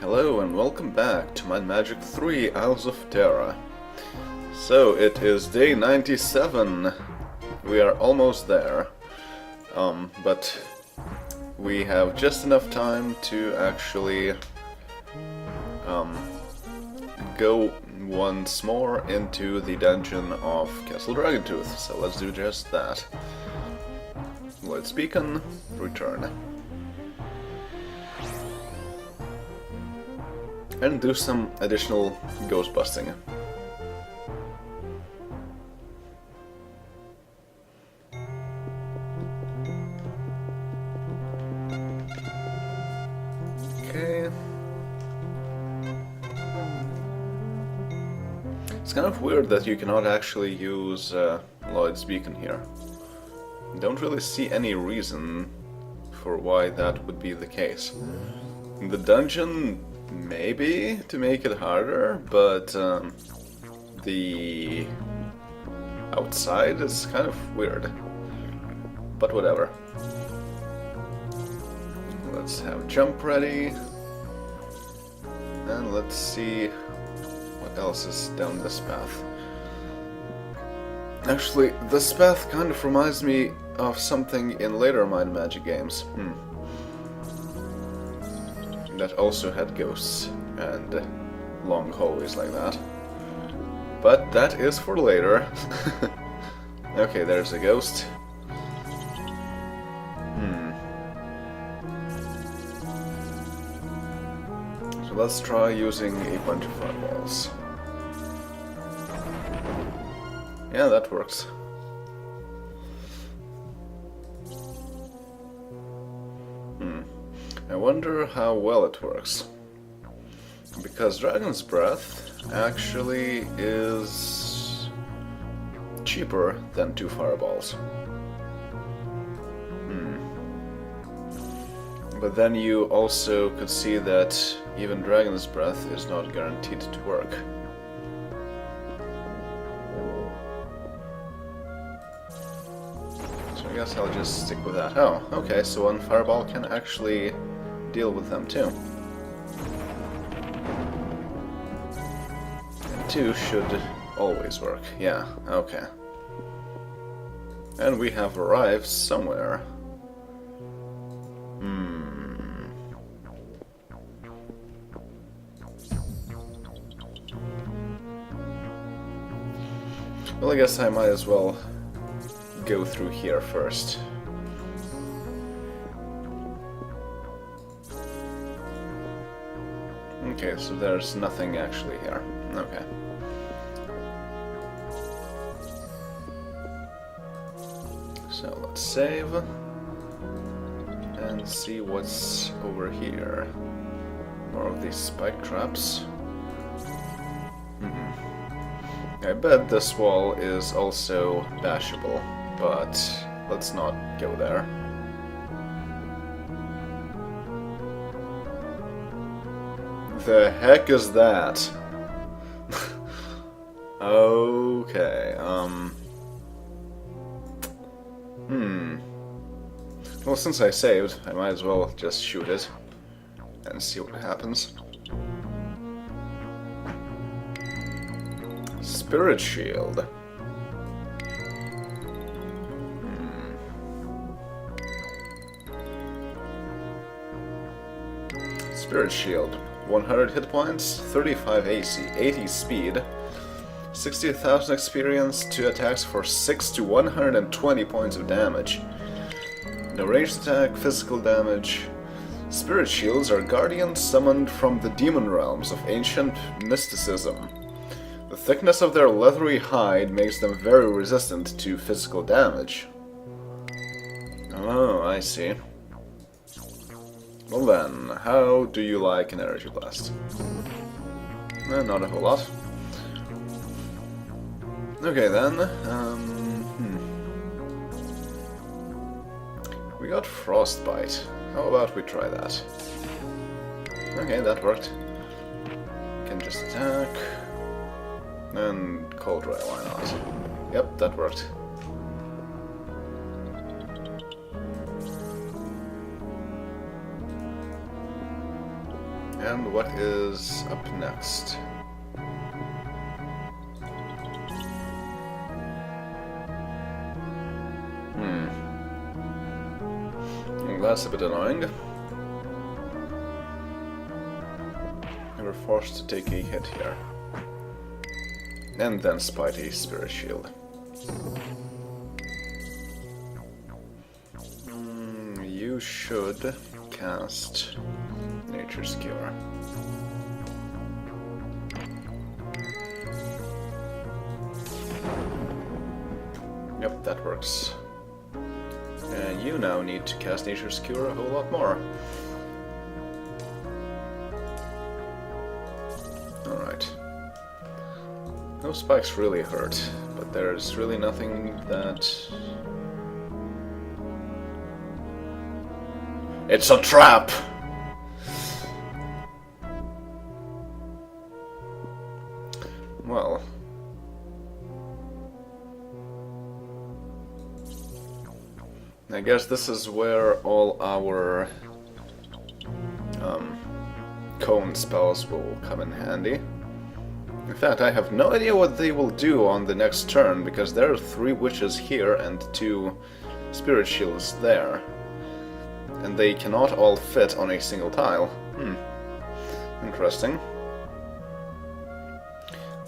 Hello and welcome back to Might and Magic 3 Isles of Terra. So it is day 97. We are almost there. But we have just enough time to actually go once more into the dungeon of Castle Dragontooth. So let's do just that. Let's beacon, return. And do some additional ghost busting. Okay. It's kind of weird that you cannot actually use Lloyd's Beacon here. Don't really see any reason for why that would be the case. In the dungeon, maybe to make it harder, but the outside is kind of weird. But whatever. Let's have jump ready. And let's see what else is down this path. Actually, this path kind of reminds me of something in later Might and Magic games. That also had ghosts and long hallways like that. But that is for later. Okay, there's a ghost. So let's try using a bunch of fireballs. Yeah, that works. I wonder how well it works. Because Dragon's Breath actually is cheaper than 2 fireballs. But then you also could see that even Dragon's Breath is not guaranteed to work. So I guess I'll just stick with that. Oh, okay, so 1 fireball can actually deal with them too. And 2 should always work. Yeah, okay. And we have arrived somewhere. Well, I guess I might as well go through here first. Okay, so there's nothing actually here. Okay. So let's save and see what's over here. More of these spike traps. I bet this wall is also bashable, but let's not go there. The heck is that? Okay, Well, since I saved, I might as well just shoot it and see what happens. Spirit Shield. Spirit Shield. 100 hit points, 35 AC, 80 speed, 60,000 experience, 2 attacks for 6 to 120 points of damage. No ranged attack, physical damage. Spirit Shields are guardians summoned from the demon realms of ancient mysticism. The thickness of their leathery hide makes them very resistant to physical damage. Oh, I see. Well then, how do you like an energy blast? Not a whole lot. Okay then, we got Frostbite. How about we try that? Okay, that worked. Can just attack. And Cold Ray, why not? Yep, that worked. And what is up next? That's a bit annoying. We're forced to take a hit here. And then spite a Spirit Shield. You should cast Nature's Cure. Yep, that works. And you now need to cast Nature's Cure a whole lot more. Alright. Those spikes really hurt, but there's really nothing that... It's a trap! Well... I guess this is where all our cone spells will come in handy. In fact, I have no idea what they will do on the next turn, because there are 3 witches here and 2 spirit shields there. And they cannot all fit on a single tile. Interesting.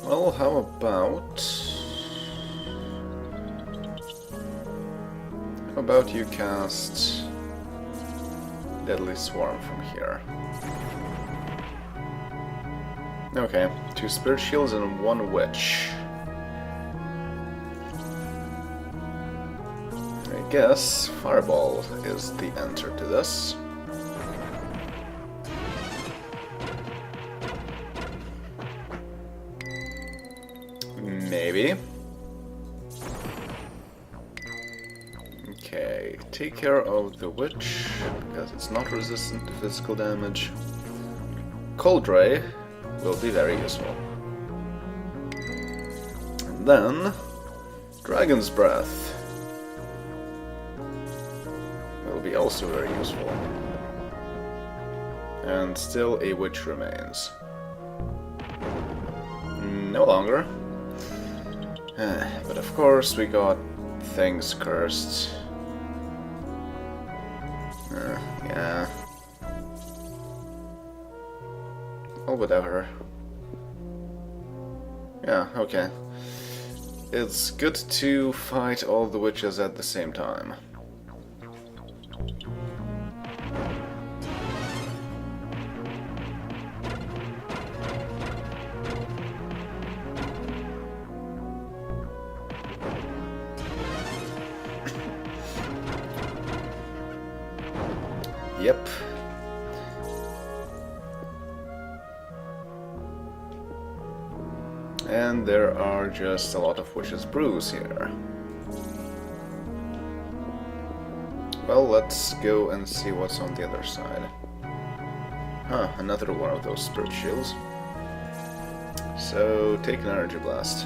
Well, how about... How about you cast Deadly Swarm from here? Okay, 2 Spirit Shields and 1 Witch. I guess Fireball is the answer to this. Maybe. Okay, take care of the Witch, because it's not resistant to physical damage. Cold Ray will be very useful. And then, Dragon's Breath will be also very useful. And still a Witch remains. No longer. But of course we got things cursed. Yeah. Oh, whatever. Yeah, okay. It's good to fight all the witches at the same time. Yep. And there are just a lot of witches' brews here. Well, let's go and see what's on the other side. Huh, another one of those spirit shields. So, take an energy blast.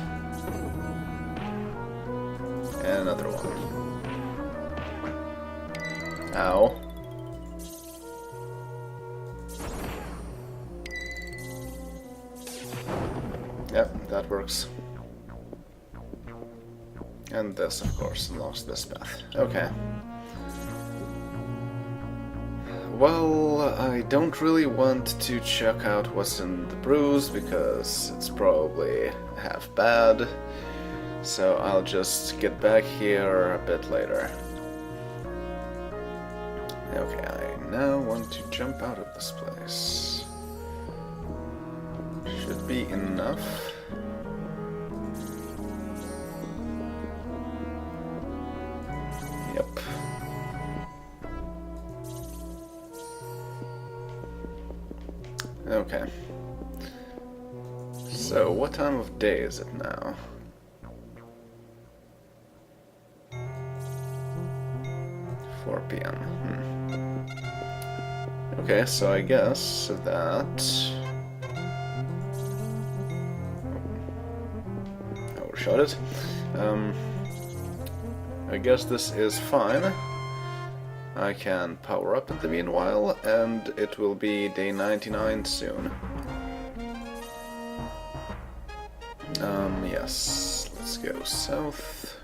And another one. Ow. Yep, that works. And this, of course, lost this path. Okay. Well, I don't really want to check out what's in the brews, because it's probably half bad. So I'll just get back here a bit later. Okay, I now want to jump out of this place. Should be enough. Yep. Okay. So, what time of day is it now? 4 p.m. Okay, so I guess that... Overshot it. I guess this is fine. I can power up in the meanwhile, and it will be day 99 soon. Yes, let's go south.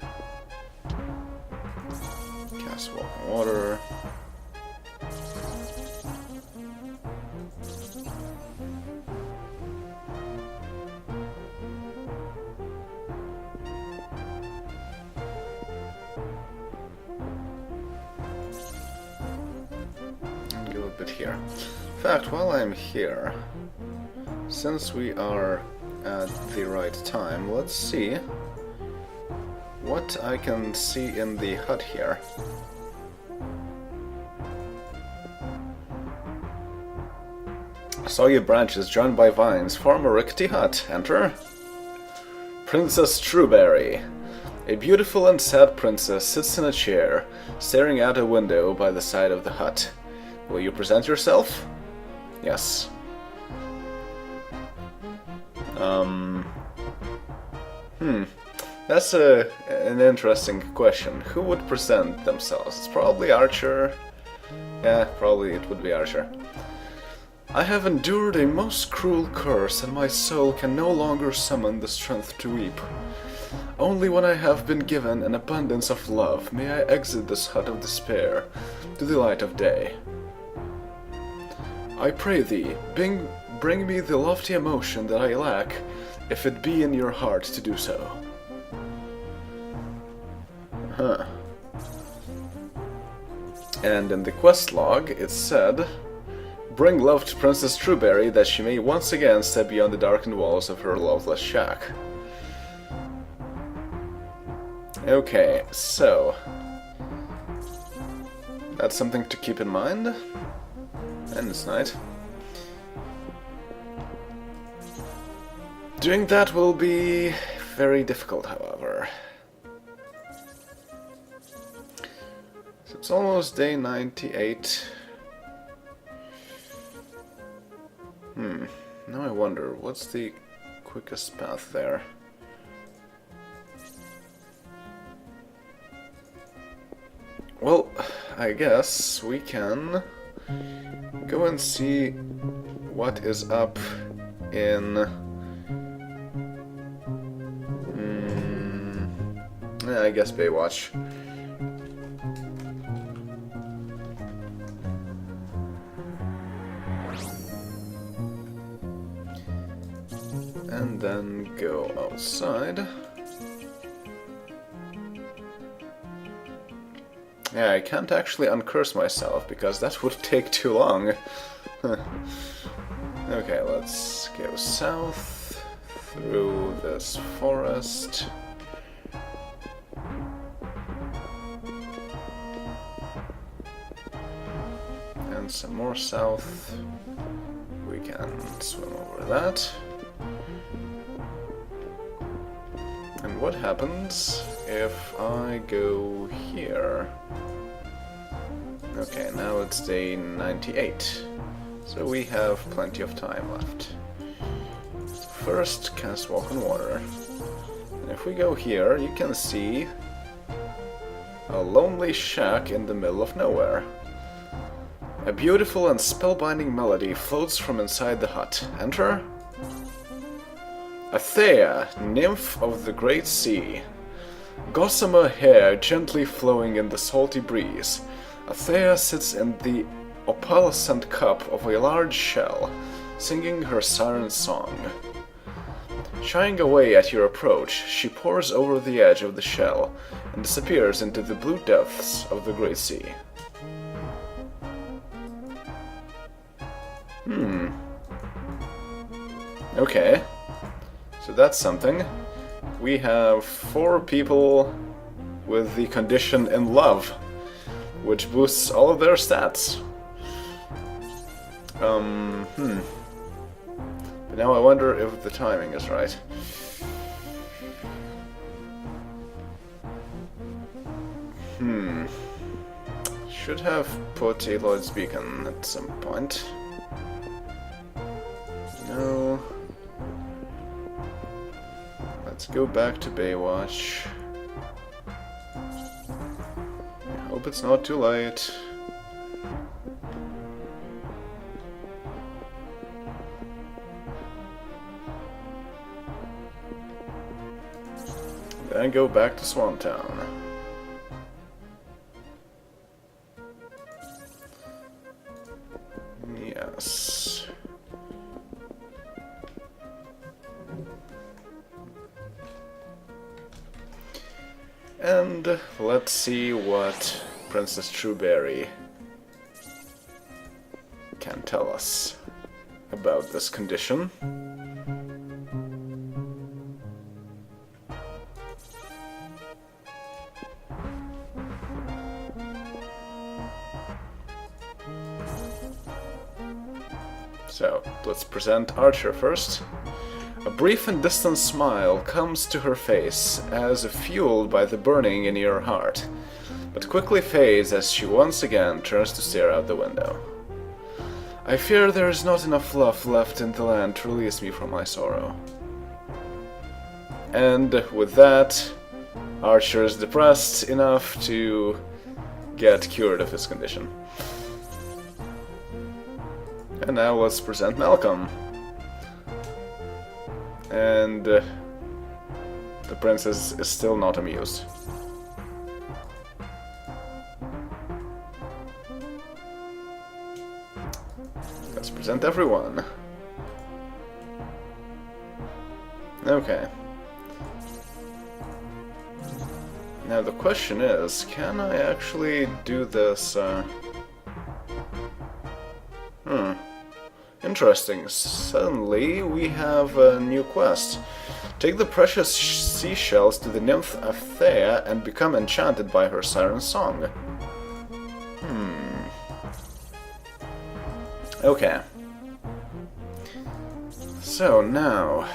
Cast Walking Water. And go a bit here. In fact, while I'm here, since we are at the right time, let's see what I can see in the hut here. Soggy branches joined by vines form a rickety hut. Enter Princess Trueberry. A beautiful and sad princess sits in a chair, staring out a window by the side of the hut. Will you present yourself? Yes. That's an interesting question. Who would present themselves? It's probably Archer. Yeah, probably it would be Archer. I have endured a most cruel curse, and my soul can no longer summon the strength to weep. Only when I have been given an abundance of love may I exit this hut of despair to the light of day. I pray thee, bring me the lofty emotion that I lack, if it be in your heart to do so. And in the quest log, it said, bring love to Princess Trueberry that she may once again step beyond the darkened walls of her loveless shack. Okay, so that's something to keep in mind. And it's night. Doing that will be very difficult, however. So it's almost day 98. Now I wonder, what's the quickest path there? Well, I guess we can go and see what is up in... I guess Baywatch. And then go outside. Yeah, I can't actually uncurse myself because that would take too long. Okay, let's go south through this forest. And some more south. We can swim over that. And what happens if I go here? Okay, now it's day 98, so we have plenty of time left. First, cast Walk on Water. And if we go here, you can see a lonely shack in the middle of nowhere. A beautiful and spellbinding melody floats from inside the hut. Enter Athea, nymph of the great sea. Gossamer hair gently flowing in the salty breeze. Athea sits in the opalescent cup of a large shell, singing her siren song. Shying away at your approach, she pours over the edge of the shell and disappears into the blue depths of the great sea. Okay. So that's something. We have 4 people with the condition in love, which boosts all of their stats. But now I wonder if the timing is right. Should have put Aloyd's Beacon at some point. No. Let's go back to Baywatch. I hope it's not too late. and go back to Swantown. Yes. And let's see what Princess Trueberry can tell us about this condition. So, let's present Archer first. A brief and distant smile comes to her face, as if fueled by the burning in your heart, but quickly fades as she once again turns to stare out the window. I fear there is not enough fluff left in the land to release me from my sorrow. And with that, Archer is depressed enough to get cured of his condition. And now let's present Malcolm. And the princess is still not amused. Let's present everyone. Okay. Now the question is, can I actually do this? Interesting. Suddenly we have a new quest. Take the precious seashells to the nymph Athea and become enchanted by her siren song. Okay. So now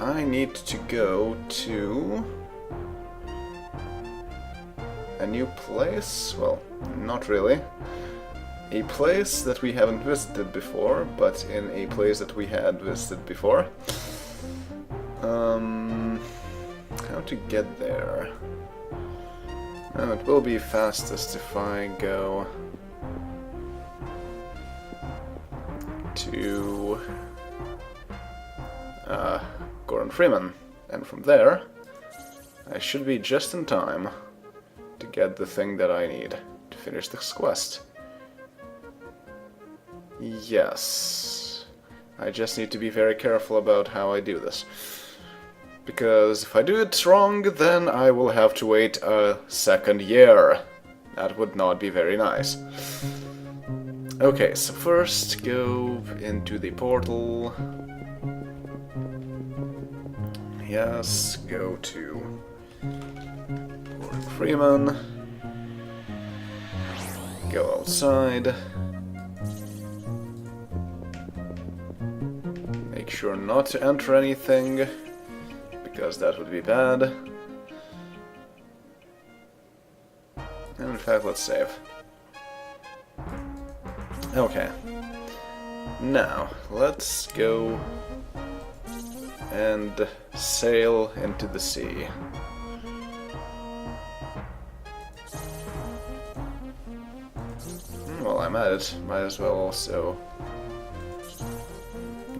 I need to go to a new place? Well, not really. A place that we haven't visited before, but in a place that we had visited before. How to get there? Oh, it will be fastest if I go to Gordon Freeman, and from there I should be just in time to get the thing that I need to finish this quest. Yes, I just need to be very careful about how I do this, because if I do it wrong, then I will have to wait a second year. That would not be very nice. Okay, so first go into the portal. Yes, go to Gordon Freeman. Go outside. Make sure not to enter anything, because that would be bad. And in fact, let's save. Okay. Now, let's go and sail into the sea. Well, I'm at it. Might as well also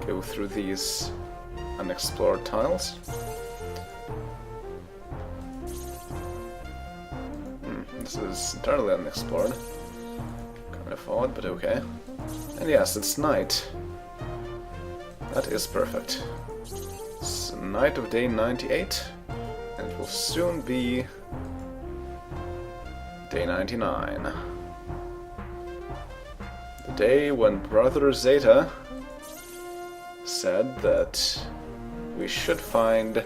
go through these unexplored tiles. This is entirely unexplored. Kind of odd, but okay. And yes, it's night. That is perfect. It's night of day 98, and it will soon be day 99. The day when Brother Zeta said that we should find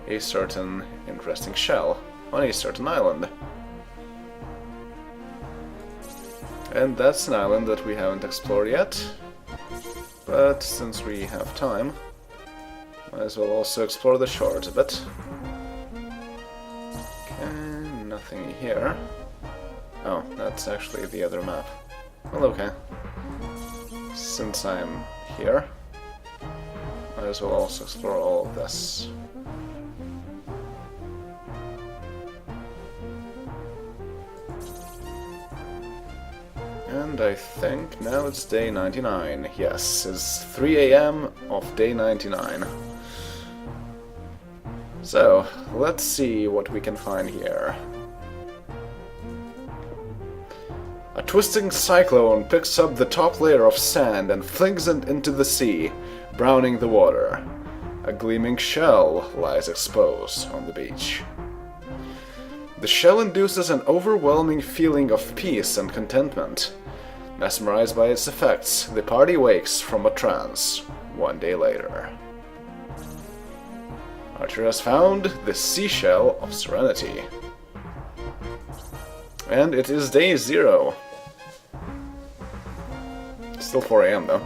a certain interesting shell on a certain island. And that's an island that we haven't explored yet, but since we have time, might as well also explore the shores a bit. Okay, nothing here. Oh, that's actually the other map. Well, okay. Since I'm here, might as well also explore all of this. And I think now it's day 99. Yes, it's 3 AM of day 99. So, let's see what we can find here. A twisting cyclone picks up the top layer of sand and flings it into the sea, browning the water. A gleaming shell lies exposed on the beach. The shell induces an overwhelming feeling of peace and contentment. Mesmerized by its effects, the party wakes from a trance 1 day later. Archer has found the Seashell of Serenity. And it is day 0. Still 4 AM though.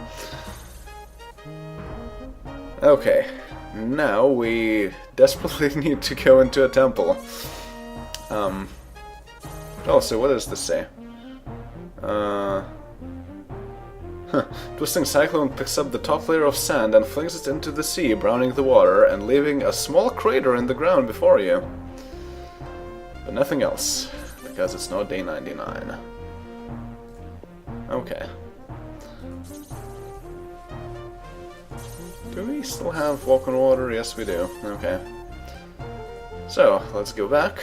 Okay, now we desperately need to go into a temple. Oh, so what does this say? Twisting cyclone picks up the top layer of sand and flings it into the sea, browning the water and leaving a small crater in the ground before you. But nothing else, because it's not day 99. Okay. Do we still have walk on water? Yes, we do. Okay. So, let's go back.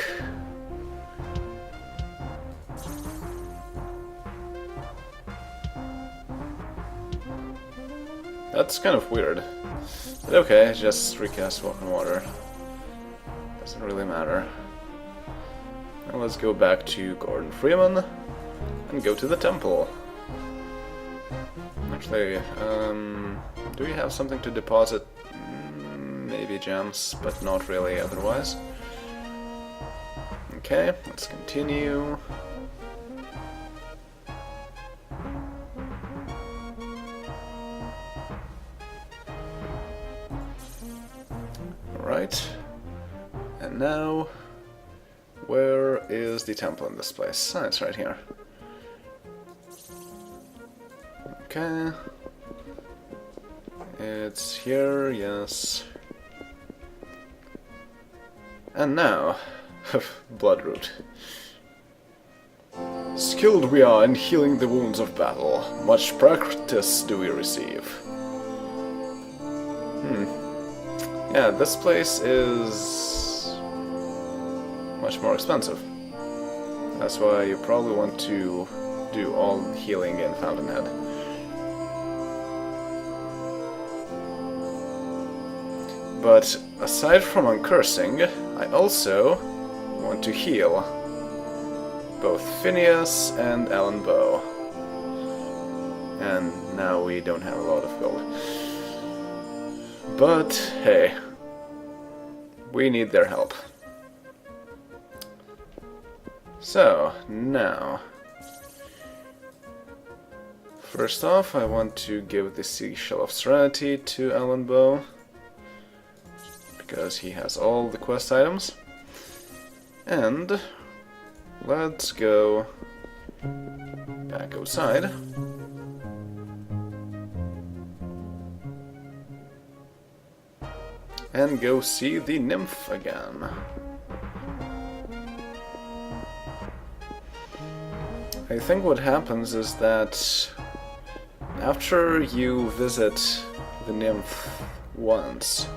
That's kind of weird. But okay, just recast walk on water. Doesn't really matter. Now let's go back to Gordon Freeman and go to the temple. Actually, do we have something to deposit? Maybe gems, but not really otherwise. Okay, let's continue. Alright. And now, where is the temple in this place? Ah, it's right here. Okay. It's here, yes. And now, Bloodroot. Skilled we are in healing the wounds of battle. Much practice do we receive. Yeah, this place is much more expensive. That's why you probably want to do all healing in Fountainhead. But aside from uncursing, I also want to heal both Phineas and Alan Bow. And now we don't have a lot of gold. But hey, we need their help. So, now, first off, I want to give the Seashell of Serenity to Alan Bow, because he has all the quest items. And let's go back outside. And go see the nymph again. I think what happens is that after you visit the nymph once,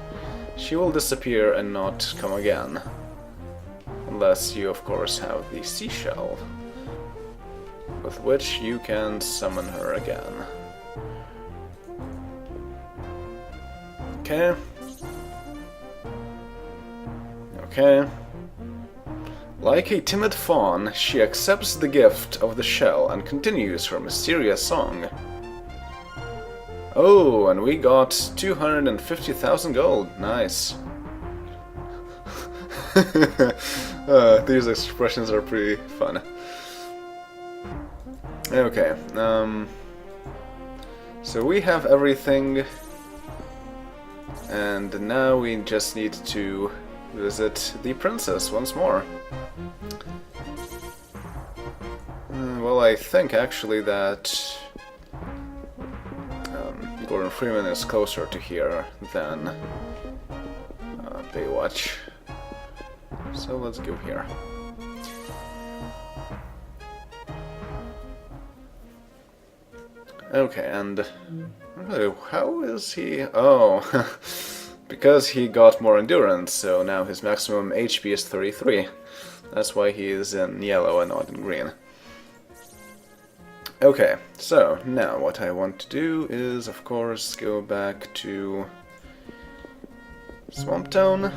she will disappear and not come again. Unless you, of course, have the Seashell, with which you can summon her again. Okay. Okay. Like a timid fawn, she accepts the gift of the shell and continues her mysterious song. Oh, and we got 250,000 gold. Nice. These expressions are pretty fun. Okay, so we have everything, and now we just need to visit the princess once more. Well, I think actually that Gordon Freeman is closer to here than Baywatch. So let's go here. Okay, and how is he? Oh, Because he got more endurance, so now his maximum HP is 33. That's why he is in yellow and not in green. Okay, so now what I want to do is, of course, go back to Swamp Town.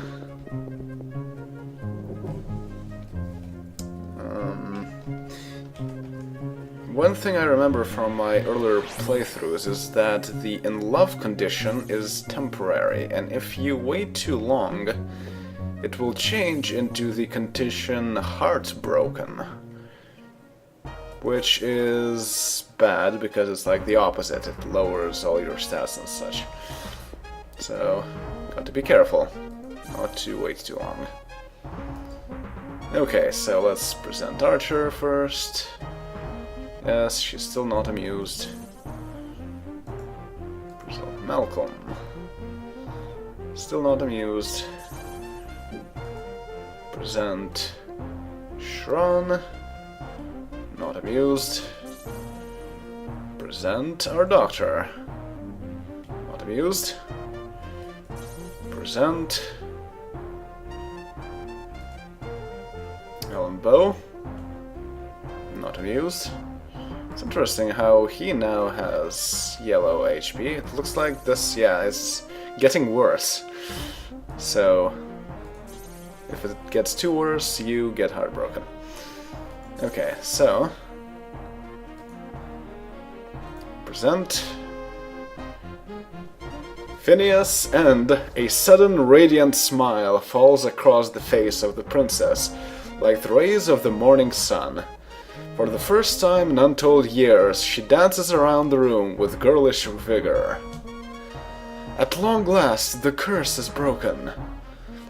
One thing I remember from my earlier playthroughs is that the in love condition is temporary, and if you wait too long, it will change into the condition heartbroken. Which is bad because it's like the opposite, it lowers all your stats and such. So, got to be careful not to wait too long. Okay, so let's present Archer first. Yes, she's still not amused. Present Malcolm. Still not amused. Present Shron. Not amused. Present our doctor. Not amused. Present Ellen Bow. Not amused. It's interesting how he now has yellow HP. It looks like this, yeah, is getting worse. So, if it gets too worse, you get heartbroken. Okay, so... present... Phineas, and a sudden radiant smile falls across the face of the princess, like the rays of the morning sun. For the first time in untold years, she dances around the room with girlish vigor. At long last, the curse is broken.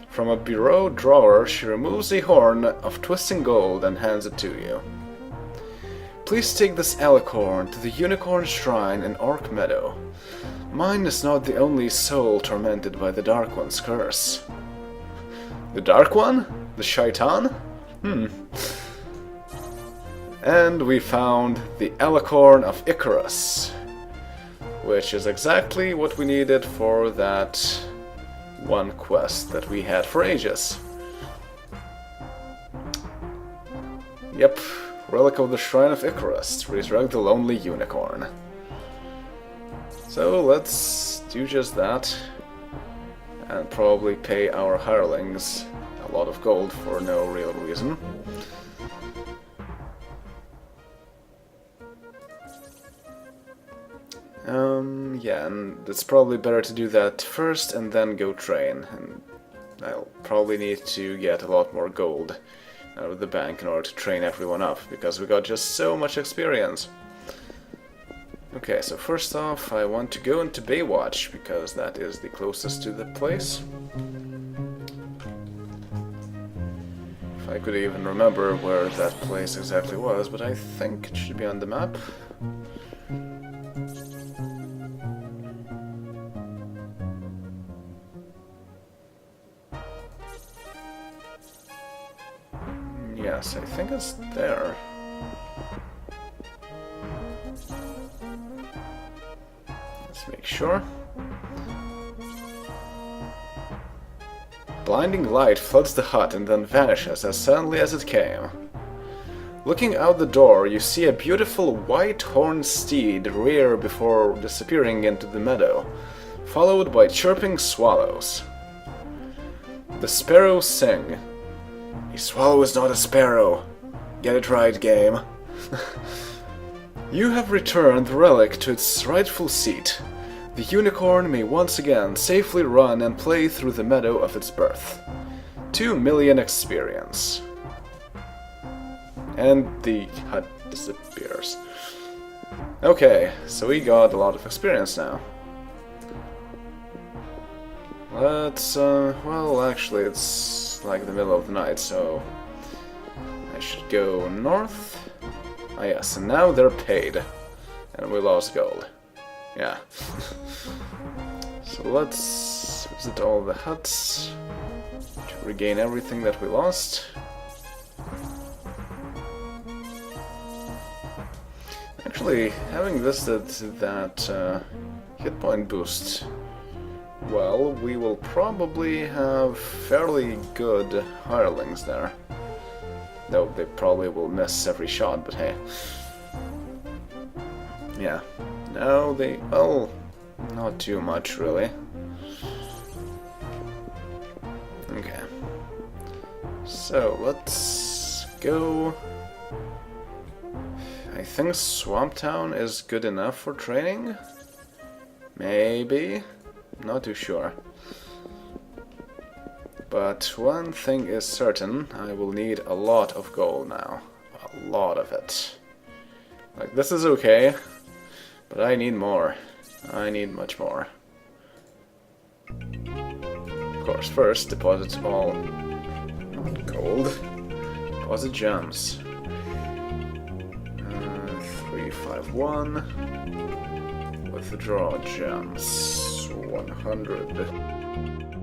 From a bureau drawer, she removes a horn of twisting gold and hands it to you. Please take this alicorn to the Unicorn Shrine in Orc Meadow. Mine is not the only soul tormented by the Dark One's curse. The Dark One? The Shaitan? And we found the Alicorn of Icarus, which is exactly what we needed for that one quest that we had for ages. Yep, Relic of the Shrine of Icarus, to resurrect the lonely unicorn. So let's do just that, and probably pay our hirelings a lot of gold for no real reason. Yeah, and it's probably better to do that first and then go train, and I'll probably need to get a lot more gold out of the bank in order to train everyone up, because we got just so much experience. Okay, so first off, I want to go into Baywatch, because that is the closest to the place. If I could even remember where that place exactly was, but I think it should be on the map. Yes, I think it's there. Let's make sure. Blinding light floods the hut and then vanishes as suddenly as it came. Looking out the door, you see a beautiful white-horned steed rear before disappearing into the meadow, followed by chirping swallows. The sparrows sing. A swallow is not a sparrow. Get it right, game. You have returned the relic to its rightful seat. The unicorn may once again safely run and play through the meadow of its birth. 2 million experience. And the hut disappears. Okay, so we got a lot of experience now. Let's, well, actually, it's like the middle of the night, so I should go north. Ah, yes, and now they're paid, and we lost gold. Yeah. So let's visit all the huts to regain everything that we lost. Actually, having visited that hit point boost well, we will probably have fairly good hirelings there. Though they probably will miss every shot, but hey. Yeah. No, they... well, not too much, really. Okay. So, let's go... I think Swamp Town is good enough for training? Maybe? Not too sure. But one thing is certain, I will need a lot of gold now. A lot of it. Like, this is okay, but I need more. I need much more. Of course, first, deposit all gold. Deposit gems. 351. Withdraw gems. 100.